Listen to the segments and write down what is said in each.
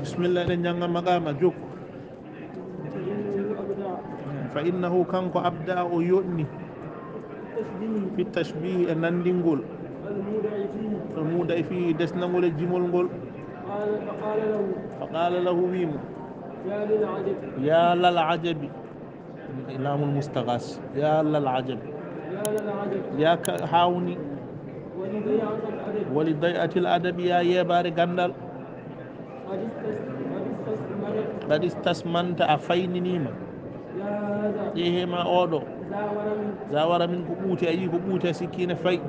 بسم الله نجانا مقام جوك فإنه كان أبدأ يؤني في التشبيه النندنقول المودع فيه دسنقول الجمول فقال له ويم يا للعجب إلام المستغاث يا للعجب يا كهاوني ولضيعة الأدب يا يبار غندال قد استسمنت أفين نيما إيه ما أودو زاورا من كبوتي أي كبوتي سكين في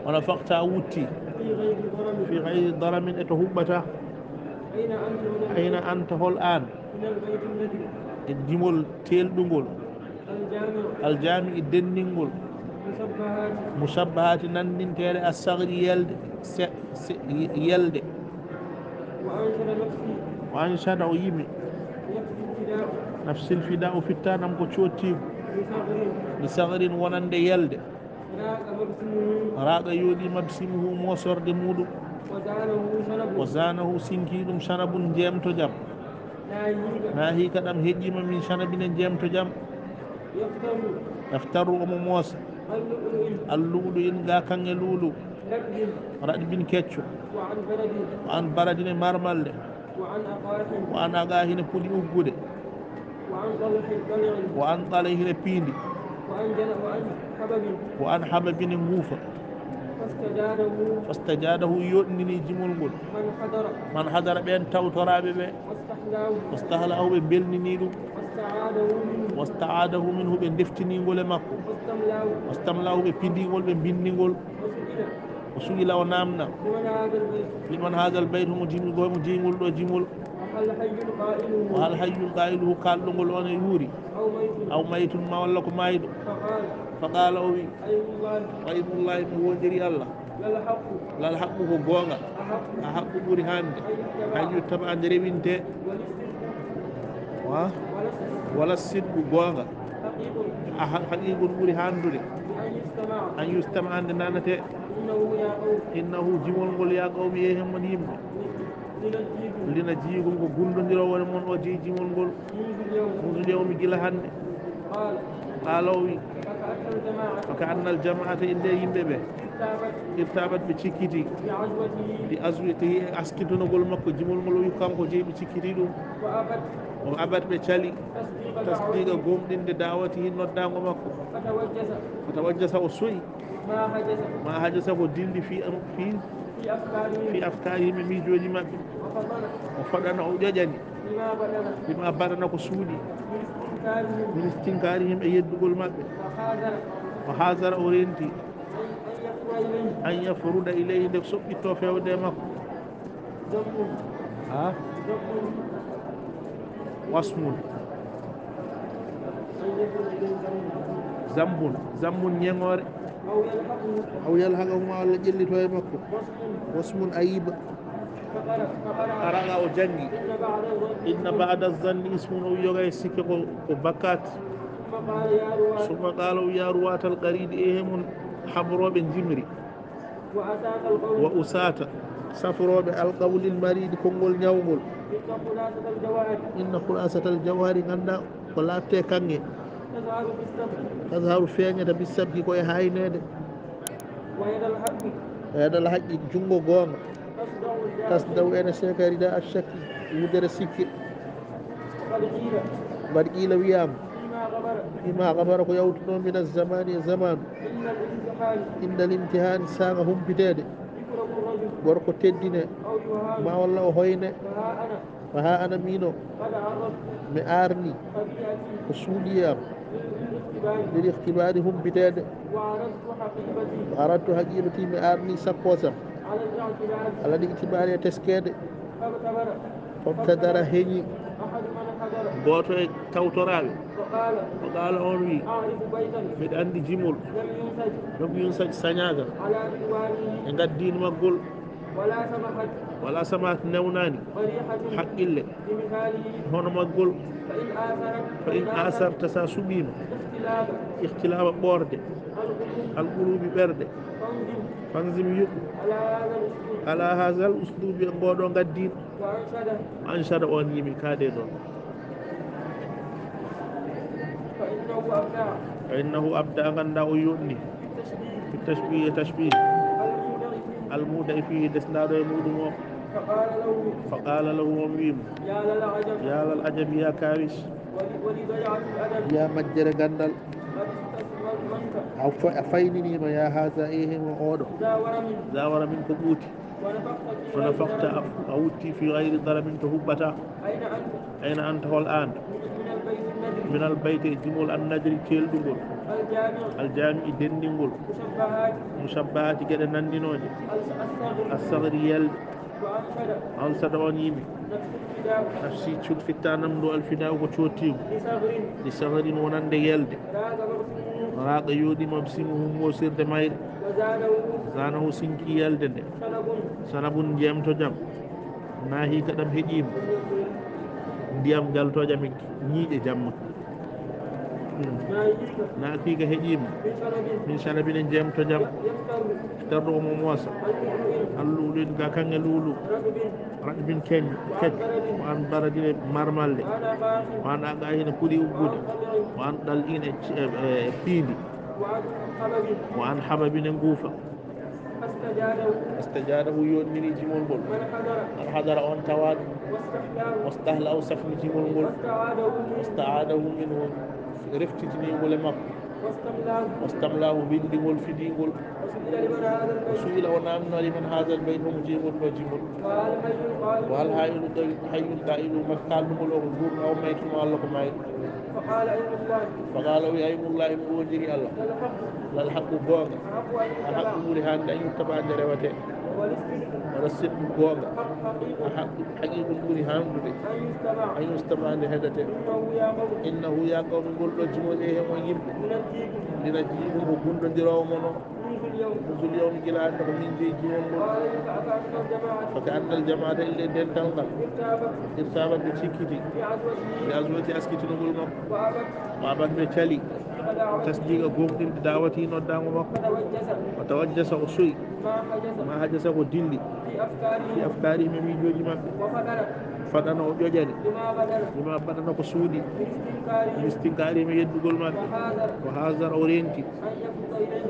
ونفقت أوتي في غير ضرم أتهبتا أين أنت هو الآن الجمل تيل دنقل الجامع الدنقل مشبهات نندن تيل الصغر يلد وأنشد يمي نفس الفداء في التانم كتشوتيب لصغر ونند يلد راق يودي مبسمه موسر دمودو وزانه سنكيدم شنب جيم تجم ناهي كدم هجم من شنب جيم تجم يفتر موس اللولو إن كان اللولو رد بن كتشو وعن بردين مرمل وعن أغاهين بولي أبود وعن طالهين بيندي وعن حبب نغوفة فاستجاده يؤنني جمول من حضر بين توترابي بي واستهلاه ببلني نيدو واستعاده منه بندفتني ngol makko واستملاه ببيندي ngol ببيندي ngol وسئل ونامنا لمن هذا البيت مجيمول دو جيمول وهل حي قائله قال ngol on يوري أو ميت ما ولا كو مايدو فقال أوي وإذ الله بوجري الله لا الحق هو غونغا الحق بوري هاند أن يتبع دريبينته ولا الصدق غونغا حقيق بوري هاندوري أن يستمع عند نانته إنه جمول ngol يا قومي يهم من يمه لنجيكم غوندنديرو woni mon o jeyi jimol ngol mundu yawmi gila hande قالوا فكأن الجماعة إلا يمبه ارتابت بشكيتي بأزوته أسكتون نقول مكو جمول ملو يكام كجي بشكيتي دو وأبت بشالي تصديق قوم دين دعوته ندام مكو فتوجس وسوي ما حجس ودين في أفكارهم ميجوني مكو وفدنا أوجاني بما بدنا كسودي من استنكارهم يدقوا المبه وحاذر أورينتي أن يفرد إليه نفسه التوفيق ودمه واسمون زمبون ينور أو يلحقه ما ولا جلي توي مكو واسمون أيب أراغا وجنجي إن بعد الظن اسمه يوغا يسكي بكات ثم قالوا يا رواة القريد إيهم حبروا بن جمري وأساتا سفروا بالقول المريد كونغول نيوغول إن خلاصة الجوهر غندا ولا تكاني تظهر فينيا بالسبك كوي هاينيد ويد الحق جنغو غوم تصدو أنا سيكاري دا الشك ودر سيكي برقيل ويام فيما غبرك يوتنو من الزمان زمان إن الامتحان ساغهم بداد وركو تدين ما والله هوين فها أنا مينو مآرني وسوليام للاختبارهم بداد وأردت حقيبتي مآرني سبوسا على الاعتبار تسكيد فابتدر هني goto e tawtoraɓe o qala on wi mbiɗa andi jimol ɗum yunsaji sañagal e gaddino maggol ولا سمعت نوناني حق إلا هون مقول فإن آثرت ساسبيم اختلاف بورد القلوب برد فانزم يقو على هذا الأسلوب يقولون قدين أنشد أن يمي كادي دون فإنه أبدأ غندا ويوني في التشبيه تشبيه المودع فيه دسناد يمود فقال له وميم يا للعجب يا كارث يا مجر غندل أو فاينني ما يا هذا إيه وأودو زاور منك بوتي ونفقت أوتي في غير ظلم تهبتا أين أنت هو الآن من البيت جمول النجري كيل دنگول الجامع دندنگول مشبهات كده نندنوني الصغر يلد أنصد ونيمي نفسي تشوت في التانم دو الفداء وشوتيم لصغر ونند يلد راق يودي مبسمه موسير دمائر زانه سنكي يلد سنبون جيم تجم ناهي كدم هجيم ndiyam galtoja min ñiiƴe jamma na fiiga heƴima min sarabine jeemto jam terɗo omo moosa alluuɗin ga kange luulu raɗ min keñ kecc o an baradine marmalle o an aga hene puɗi uggude o an ɗalɗine e piindi o an hababine nguufa استجاره يونني جمول بول الحضر أن تواد واستهل أو سفن جمول بول واستعاده منه رفتتني ولمق واستملاه بندول في دينول وسئل ونامنا لمن هذا البيت مجيب وجيب وهل حي دائل مكان ملوك الجور أو ميت معلق معي فقال أيم الله بوجه الله لا الحق بوغا الحق مريحان أن يتبع جريوته ولا الصدق بوغا الحق حقيق مريحان أن يستمع لهدته إنه يا قوم قل رجمونه ويب لنجيبه وكن دراو منه نزل يوم جلا أنه من جيجيون فكأن الجماعة اللي دين تلقى إرتابت بشكتي لأزوتي أسكتي نقول مك وعبد بشالي تصديق قوم دعوتي ندام مك وتوجس أصوي ما حجس ودلي في أفكاري من يجوج مك فدنا وجوجاني لما بدنا كسودي مستنكاري من يدقل مك وهذا أورينتي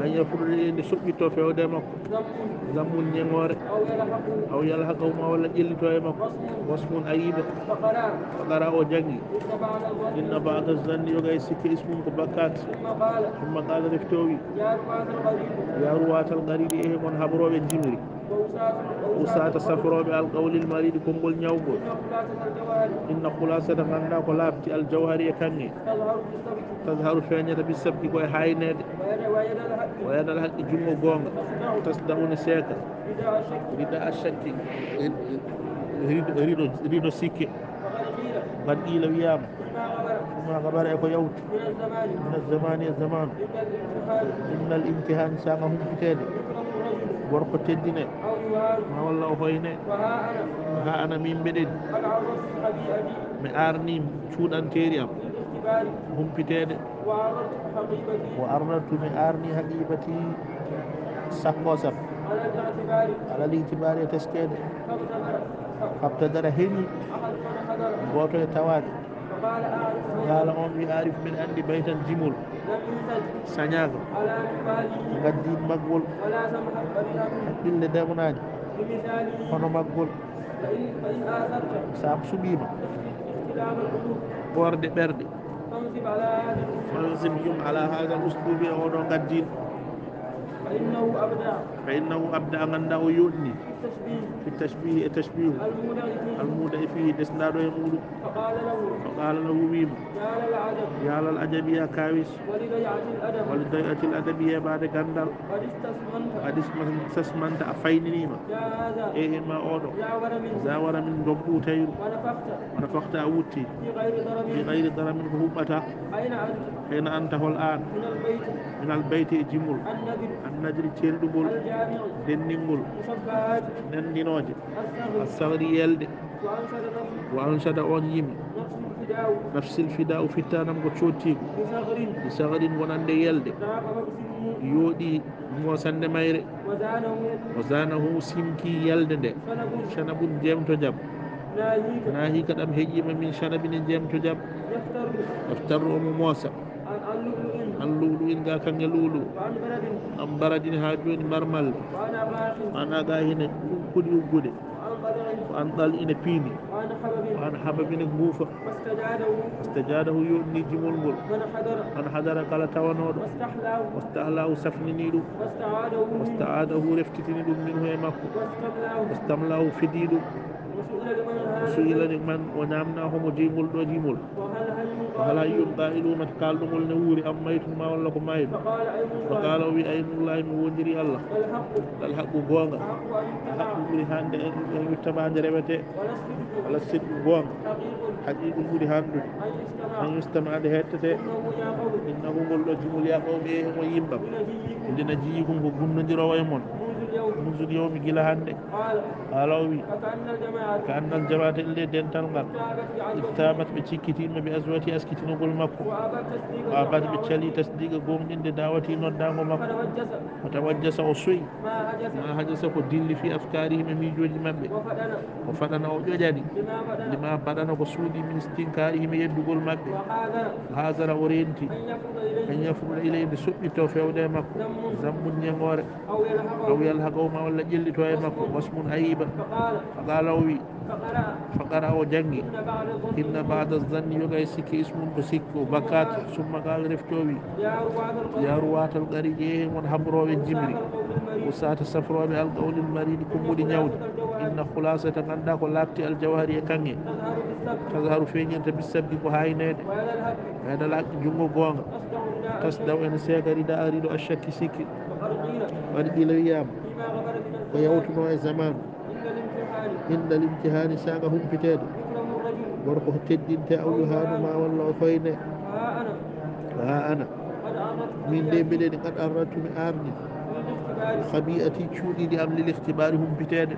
أن يفرد لي سبيتو في ودمك زمون نيمور أو يلحقه ما ولا جلتو يمك واسم أيب فقرأ وجني إن بعض الظن يغي سك اسم بكات ثم قال رفتوي يا رواة الغريب إيه من هبرو بالجمري وساعة سفروا بالقول المريد كمبل نيوبو إن خلاصة غنى قلابتي الجوهر يكني تظهر فانية بالسبك كوي حاينة ويد الحق جمو غونغ تصدقون سيكا رداء الشك ريدو سيكي قد إيلا ويام ما غبر يكو يوت من الزمان إن الامتحان ساقهم كتادي ورقو تدين ما والله فاينة ها أنا مين بدين مأرني شود أنتيريام هم كتادي وأردت مأرني حقيبتي سقوسم على الاعتبار تسكيد فابتدر هني بوتو يتوالي قال أمي أعرف من عندي بيتا جمول سنياغ قدين مقبول إلا دمناني هنا مقبول ساب سبيما ورد برد فانزم على هذا الأسلوب هنا قدين فإنه أبدأ غندا ويؤني في التشبيه المودع فيه دسناد يمود فقال له ميم يا للعجب يا كاويس ولضيعة الأدب يا بعد غندال قد استسمنت أفينني ما إيه ما أودو زاور من دبو تير ونفقت أوتي في غير ضرر من هبتا أين أنت هو الآن من البيت جمول النجر تيردبول denningol nandinoje asagri yelde wa ansada on yimi nafsil fida'u fittanam ko cottigo bi sagrin wonande yelde yooɗi mosande mayre o zanahu simki yelde nde canabun jemto jam nahi kaɗam heƴƴima min canabine jemto jam yaftaru omo moosa an luulu in ga kange luulu an baradine ha joni marmalde mana ga hine kuɗi uggude ko an ɗal ine piini ko an hababine nguufa wastajadahu yoɗni jimol ngol an hadara kala tawanoɗo wastahlahu safnini ɗum wastaadahu reftitini ɗum minhu e makko wastamlahu fidi ɗum suhilani man o ñamna homo jeygol ɗo jimol o hala yiyum qa'iluna kalɗugol ne wuuri am maytun ma walla ko mayɗo fa qala o wi aynullahi mi wondiri allah dal haqqu gonga haqqu ɓuuri hande en wittabade rewete wala sidɗu gonga haqiqu ɓuuri handude an yustamade hettete innahu ngol ɗo jimol ya qawmi e hemo yimbam ndina jiyikum ko gumnodirowo e mon munsul yawmi gila hande qala o wi ka annal jamaata ille dental ngal ittabat ɓe cikkitima bi aswati askitinogol makko wabat ɓe cali tasdiqa gonɗinde dawati noddago makko o tawajjasa o soyi ma hajasa ko dilli fi afkarihim e miijoji mabɓe o faɗana o ƴoƴani lima baɗana ko suuɗi min stinkarihim e yeddugol mabɓe hasara o renti en yafruɗa ilay nde soɓɓitto fewde e makko zambun ñegore aw yalhaqawma walla ƴellito e makko wasmun ayiba fa qala o wi faqara o janggi inna bada zanni yoga e sikki ismun ko sikki o bakkate summa qala refti o wi yaru watal qari ƴeehen won habroɓe jimri o sata safroɓe alqawlil maridi kummuɗi ñawdi inna hulasata ganduɗa ko latti aljawhari e kange tasaharu feñirta bisabbi ko haynede ɓeɗa laɓɗi junggo gonga tasdaw ene seega rida ariɗo ashakki sikki waɗi qila wiyama ko yawtuno e zamanu indal imtihani saga humpitede gorko teddinte aw yuhanuma walla o fayne ha ana min de mbiɗeni qad arratu mi arni habi'ati cuuɗiɗi am lil ihtibari humpitede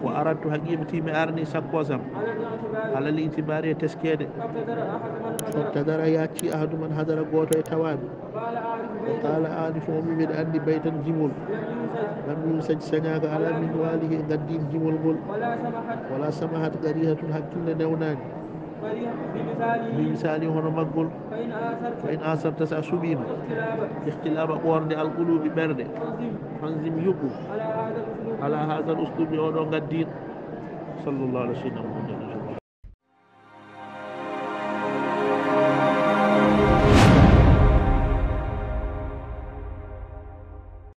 wa aradtu haqiɓati mi arni sakkosam alal itibari e teskede fattadara yacci ahadu man hadara goto e tawaɓe o qala anifo omi mbiɗa andi baytan jimol lam yusaj sañaka ala min walihi e gaddin jimol ngol wala samahat garihatun hakkille newnani bi misali hono maggol fa in asarta sa suɓima ihtilaba ɓorde alqulubi ɓerde fanzim yuɓɓu ala hadal uslubi oɗo gaddin sallllahu alih w sallam